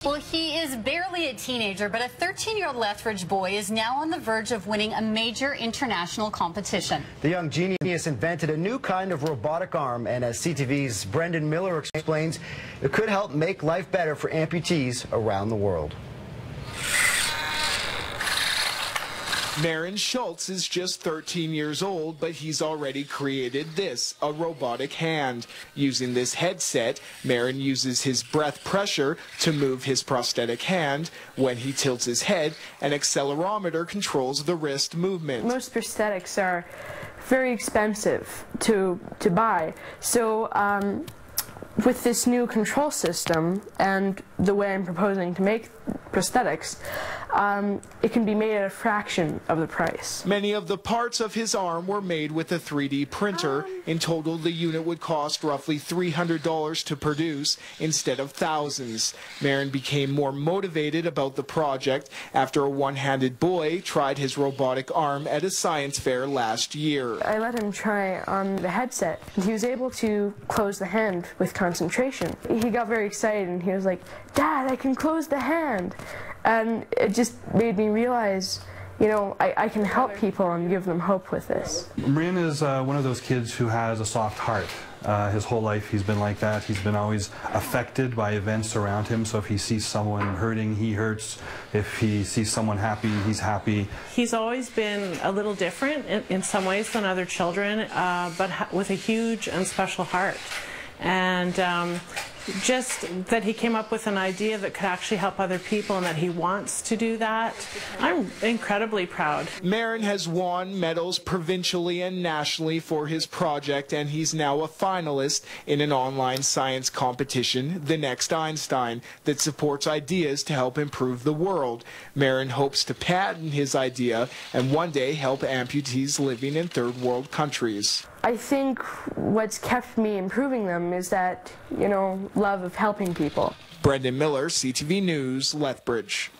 Well, he is barely a teenager, but a 13-year-old Lethbridge boy is now on the verge of winning a major international competition. The young genius invented a new kind of robotic arm, and as CTV's Brendan Miller explains, it could help make life better for amputees around the world. Marin Schultz is just 13 years old, but he's already created this, a robotic hand. Using this headset, Marin uses his breath pressure to move his prosthetic hand. When he tilts his head, an accelerometer controls the wrist movement. Most prosthetics are very expensive to buy, so with this new control system and the way I'm proposing to make prosthetics, it can be made at a fraction of the price. Many of the parts of his arm were made with a 3D printer. In total, the unit would cost roughly $300 to produce instead of thousands. Marin became more motivated about the project after a one-handed boy tried his robotic arm at a science fair last year. I let him try on the headset, and he was able to close the hand with concentration. He got very excited and he was like, "Dad, I can close the hand." And it just made me realize, you know, I can help people and give them hope with this. Marin is one of those kids who has a soft heart. His whole life he's been like that. He's been always affected by events around him, so if he sees someone hurting, he hurts. If he sees someone happy, he's happy. He's always been a little different in some ways than other children, but with a huge and special heart. And just that he came up with an idea that could actually help other people and that he wants to do that. I'm incredibly proud. Marin has won medals provincially and nationally for his project, and he's now a finalist in an online science competition, The Next Einstein, that supports ideas to help improve the world. Marin hopes to patent his idea and one day help amputees living in third world countries. I think what's kept me improving them is that, you know, love of helping people. Brendan Miller, CTV News, Lethbridge.